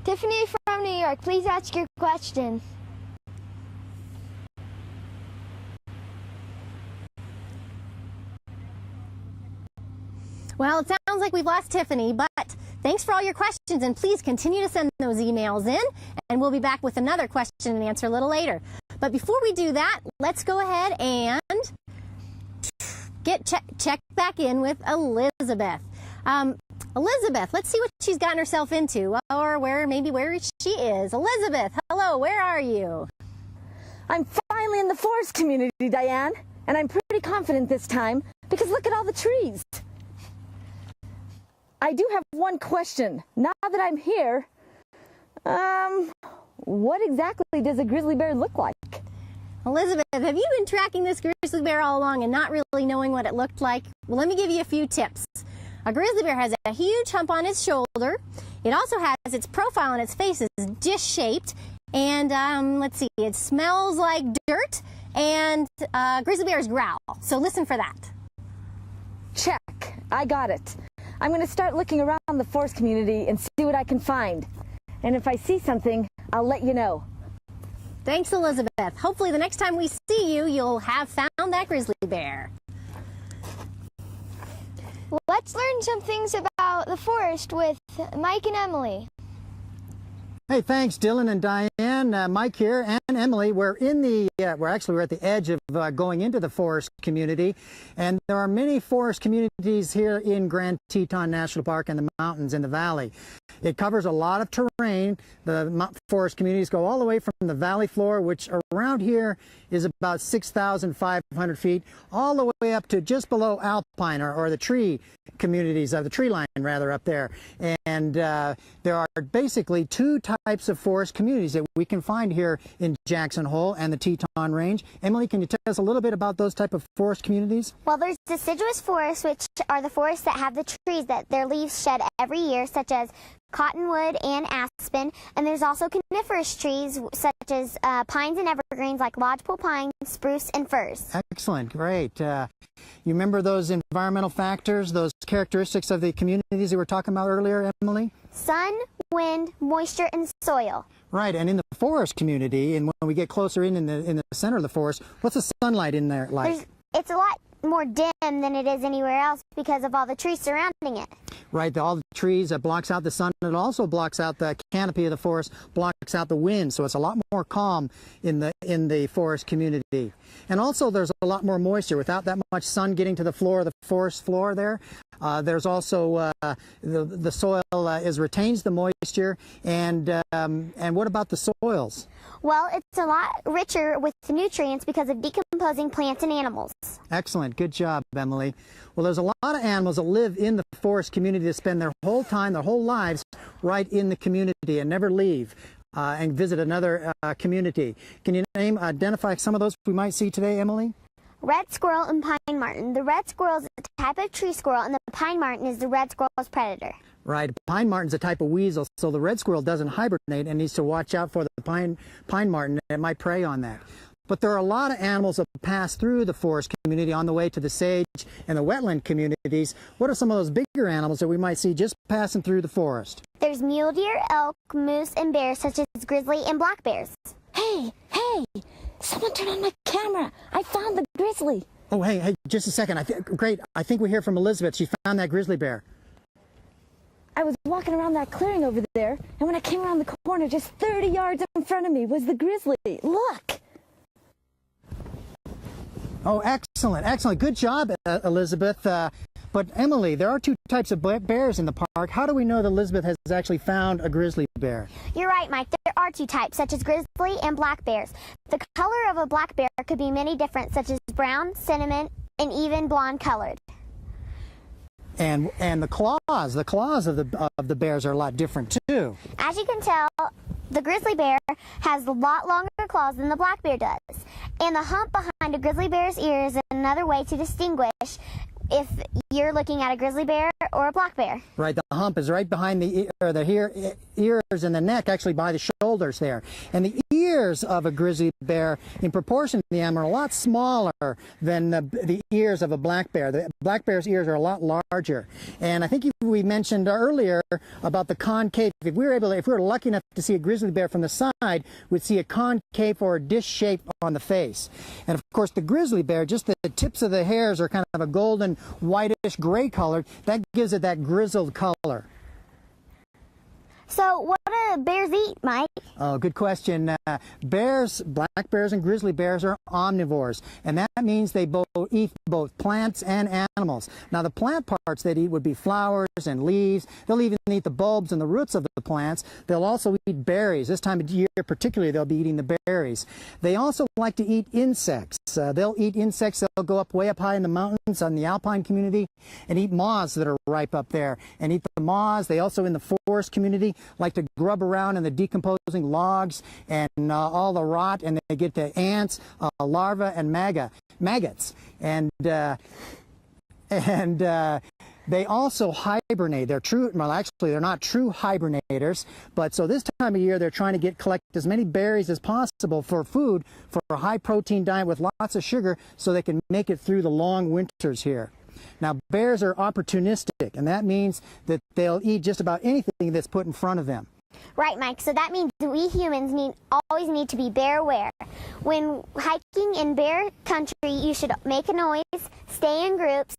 [SPEAKER 3] Tiffany from New York, please ask your question.
[SPEAKER 2] Well, it sounds like we've lost Tiffany, but thanks for all your questions, and please continue to send those emails in, and we'll be back with another question and answer a little later. But before we do that, let's go ahead and check back in with Elizabeth. Elizabeth, let's see what she's gotten herself into, or where she is. Elizabeth, hello, where are you?
[SPEAKER 10] I'm finally in the forest community, Diane, and I'm pretty confident this time because look at all the trees. I do have one question. Now that I'm here, what exactly does a grizzly bear look like?
[SPEAKER 2] Elizabeth, have you been tracking this grizzly bear all along and not really knowing what it looked like? Well, let me give you a few tips. A grizzly bear has a huge hump on its shoulder. It also has its profile on its face is dish-shaped. And let's see, it smells like dirt. And grizzly bears growl. So listen for that.
[SPEAKER 10] Check. I got it. I'm going to start looking around the forest community and see what I can find. And if I see something, I'll let you know.
[SPEAKER 2] Thanks, Elizabeth. Hopefully the next time we see you, you'll have found that grizzly bear.
[SPEAKER 3] Let's learn some things about the forest with Mike and Emily.
[SPEAKER 4] Hey, thanks, Dylan and Diane. Mike here and Emily. We're at the edge of going into the forest community, and there are many forest communities here in Grand Teton National Park and the mountains in the valley. It covers a lot of terrain. The forest communities go all the way from the valley floor, which around here is about 6,500 feet, all the way up to just below alpine or the tree communities, the tree line rather, up there. And there are basically two types of forest communities that we can find here in Jackson Hole and the Teton Range. Emily, can you tell us a little bit about those type of forest communities?
[SPEAKER 14] Well, there's deciduous forests, which are the forests that have the trees that their leaves shed every year, such as cottonwood and aspen. And there's also coniferous trees, such as pines and evergreens like lodgepole pine, spruce, and firs.
[SPEAKER 4] Excellent, great. You remember those environmental factors, those characteristics of the communities you were talking about earlier, Emily?
[SPEAKER 14] Sun, wind, moisture, and soil.
[SPEAKER 4] Right, and in the forest community, and when we get closer in the center of the forest, what's the sunlight in there like?
[SPEAKER 14] It's a lot more dim than it is anywhere else because of all the trees surrounding it.
[SPEAKER 4] Right, all the trees blocks out the sun. It also blocks out the canopy of the forest, blocks out the wind, so it's a lot more calm in the forest community. And also there's a lot more moisture without that much sun getting to the floor of the forest floor there. There's also the soil retains the moisture, and what about the soils?
[SPEAKER 14] Well, it's a lot richer with nutrients because of decomposing plants and animals.
[SPEAKER 4] Excellent. Good job, Emily. Well, there's a lot of animals that live in the forest community that spend their whole lives right in the community and never leave and visit another community. Can you identify some of those we might see today, Emily?
[SPEAKER 14] Red squirrel and pine marten. The red squirrel is a type of tree squirrel, and the pine marten is the red squirrel's predator.
[SPEAKER 4] Right. Pine marten's a type of weasel, so the red squirrel doesn't hibernate and needs to watch out for the pine marten. It might prey on that. But there are a lot of animals that pass through the forest community on the way to the sage and the wetland communities. What are some of those bigger animals that we might see just passing through the forest?
[SPEAKER 14] There's mule deer, elk, moose, and bears such as grizzly and black bears.
[SPEAKER 10] Hey, someone turn on my camera. I found the grizzly.
[SPEAKER 4] Oh, hey, just a second. Great. I think we hear from Elizabeth. She found that grizzly bear.
[SPEAKER 10] I was walking around that clearing over there, and when I came around the corner, just 30 yards in front of me was the grizzly. Look!
[SPEAKER 4] Oh, excellent. Good job, Elizabeth. But Emily, there are two types of bears in the park. How do we know that Elizabeth has actually found a grizzly bear?
[SPEAKER 14] You're right, Mike. There are two types, such as grizzly and black bears. The color of a black bear could be many different, such as brown, cinnamon, and even blonde colored.
[SPEAKER 4] And the claws of the bears are a lot different too.
[SPEAKER 14] As you can tell, the grizzly bear has a lot longer claws than the black bear does. And the hump behind a grizzly bear's ear is another way to distinguish if you're looking at a grizzly bear or a black bear.
[SPEAKER 4] Right, the hump is right behind the ears and the neck, actually by the shoulders there. And the ears of a grizzly bear, in proportion to the animal, are a lot smaller than the ears of a black bear. The black bear's ears are a lot larger. And I think we mentioned earlier about the concave. If we were lucky enough to see a grizzly bear from the side, we'd see a concave or a dish shape on the face. And of course, the grizzly bear, just the tips of the hairs are kind of a golden, whitish gray color. That gives it that grizzled color.
[SPEAKER 14] So what do bears eat, Mike?
[SPEAKER 4] Oh, good question. Black bears and grizzly bears are omnivores, and that means they eat both plants and animals. Now, the plant parts they'd eat would be flowers and leaves. They'll even eat the bulbs and the roots of the plants. They'll also eat berries. This time of year particularly, they'll be eating the berries. They also like to eat insects. They'll eat insects. They'll go way up high in the mountains on the alpine community and eat moths that are ripe up there and eat the moths. They also, in the forest community, like to grub around in the decomposing logs and all the rot, and they get the ants, larvae, and maggots. And they also hibernate. They're not true hibernators, but so this time of year they're trying to collect as many berries as possible for food, for a high protein diet with lots of sugar, so they can make it through the long winters here. Now, bears are opportunistic, and that means that they'll eat just about anything that's put in front of them.
[SPEAKER 14] Right, Mike. So that means we humans always need to be bear aware. When hiking in bear country, you should make a noise, stay in groups,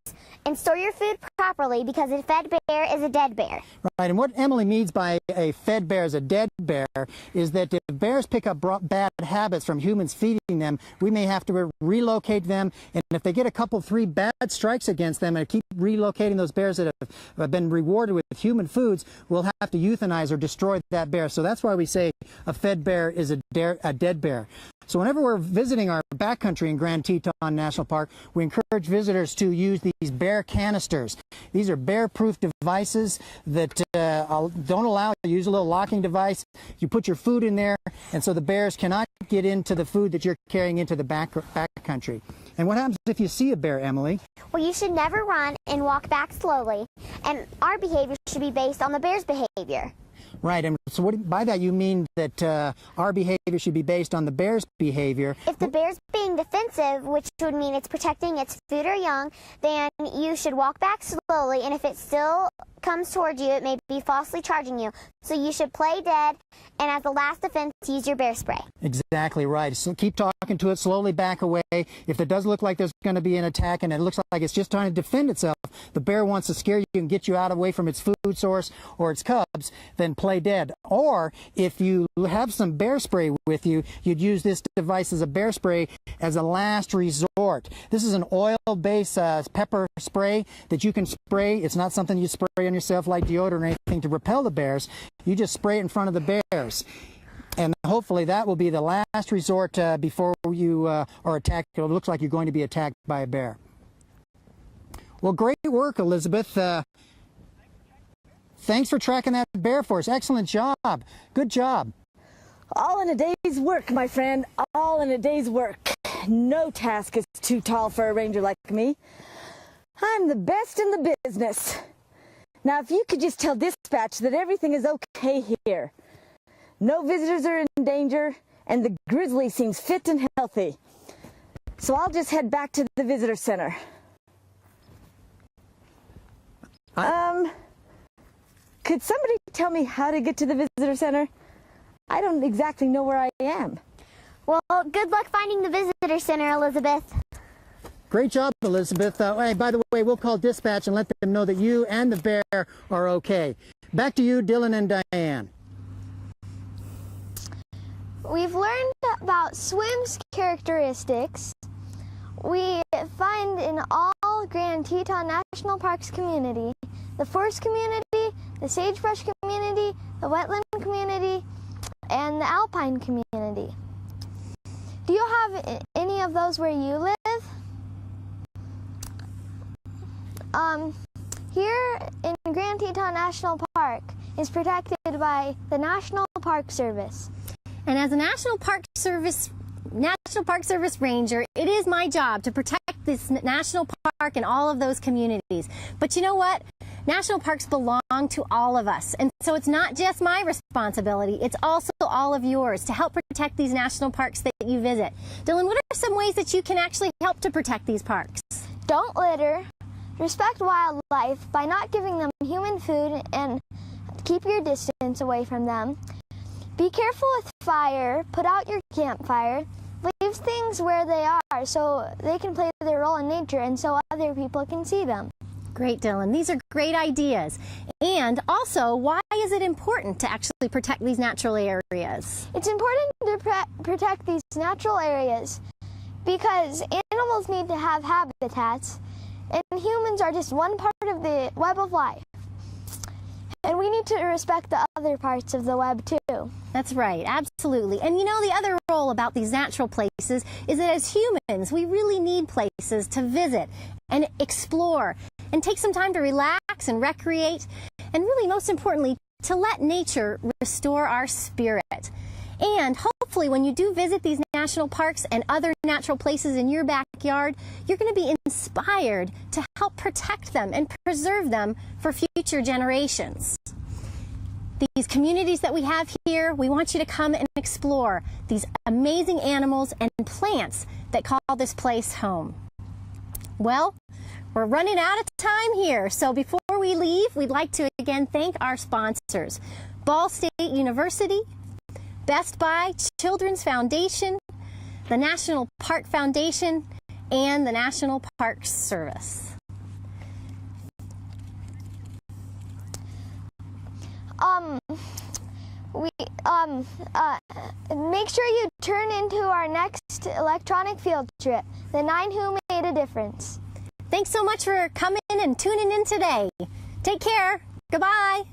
[SPEAKER 14] and store your food properly, because a fed bear is a dead bear.
[SPEAKER 4] Right, and what Emily means by a fed bear is a dead bear is that if bears pick up bad habits from humans feeding them, we may have to relocate them, and if they get a couple, 3 bad strikes against them and keep relocating those bears that have been rewarded with human foods, we'll have to euthanize or destroy that bear. So that's why we say a fed bear is a dead bear. So whenever we're visiting our backcountry in Grand Teton National Park, we encourage visitors to use these bear canisters. These are bear-proof devices that don't allow you to use a little locking device. You put your food in there, and so the bears cannot get into the food that you're carrying into the backcountry. And what happens if you see a bear, Emily?
[SPEAKER 14] Well, you should never run and walk back slowly, and our behavior should be based on the bear's behavior.
[SPEAKER 4] Right, and so by that you mean that our behavior should be based on the bear's behavior.
[SPEAKER 14] If the bear's being defensive, which would mean it's protecting its food or young, then you should walk back slowly, and if it still comes towards you, it may be falsely charging you. So you should play dead, and as a last defense, use your bear spray.
[SPEAKER 4] Exactly right. So keep talking to it, slowly back away. If it does look like there's going to be an attack and it looks like it's just trying to defend itself, the bear wants to scare you and get you away from its food source or its cubs, then play dead. Or if you have some bear spray with you, you'd use this device as a bear spray as a last resort. This is an oil-based pepper spray that you can spray. It's not something you spray on yourself like deodorant or anything to repel the bears. You just spray it in front of the bears. And hopefully that will be the last resort before you are attacked. It looks like you're going to be attacked by a bear. Well, great work, Elizabeth. Thanks for tracking that bear for us. Excellent job. Good job.
[SPEAKER 10] All in a day's work, my friend. All in a day's work. No task is too tall for a ranger like me. I'm the best in the business. Now, if you could just tell dispatch that everything is okay here. No visitors are in danger, and the grizzly seems fit and healthy. So I'll just head back to the visitor center. Could somebody tell me how to get to the visitor center? I don't exactly know where I am.
[SPEAKER 14] Well, good luck finding the visitor center, Elizabeth.
[SPEAKER 4] Great job, Elizabeth. Hey, by the way, we'll call dispatch and let them know that you and the bear are okay. Back to you, Dylan and Diane.
[SPEAKER 3] We've learned about swim's characteristics. We find in all Grand Teton National Park's community, the forest community, the sagebrush community, the wetland community, and the alpine community. Do you have any of those where you live? Here in Grand Teton National Park is protected by the National Park Service.
[SPEAKER 2] And as a National Park Service Ranger, it is my job to protect this national park and all of those communities. But you know what? National parks belong to all of us. And so it's not just my responsibility, it's also all of yours to help protect these national parks that you visit. Dylan, what are some ways that you can actually help to protect these parks?
[SPEAKER 3] Don't litter. Respect wildlife by not giving them human food and keep your distance away from them. Be careful with fire. Put out your campfire. Leave things where they are so they can play their role in nature and so other people can see them.
[SPEAKER 2] Great, Dylan. These are great ideas. And also, why is it important to actually protect these natural areas?
[SPEAKER 3] It's important to protect these natural areas because animals need to have habitats and humans are just one part of the web of life. And we need to respect the other parts of the web too.
[SPEAKER 2] That's right, absolutely. And you know, the other role about these natural places is that as humans, we really need places to visit and explore and take some time to relax and recreate, and really, most importantly, to let nature restore our spirit. And hopefully, when you do visit these national parks and other natural places in your backyard, you're going to be inspired to help protect them and preserve them for future generations. These communities that we have here, we want you to come and explore these amazing animals and plants that call this place home. Well, we're running out of time here, so before we leave, we'd like to again thank our sponsors, Ball State University, Best Buy Children's Foundation, the National Park Foundation, and the National Park Service.
[SPEAKER 3] Make sure you turn into our next electronic field trip, the 9 Who Made a Difference.
[SPEAKER 2] Thanks so much for coming and tuning in today. Take care. Goodbye.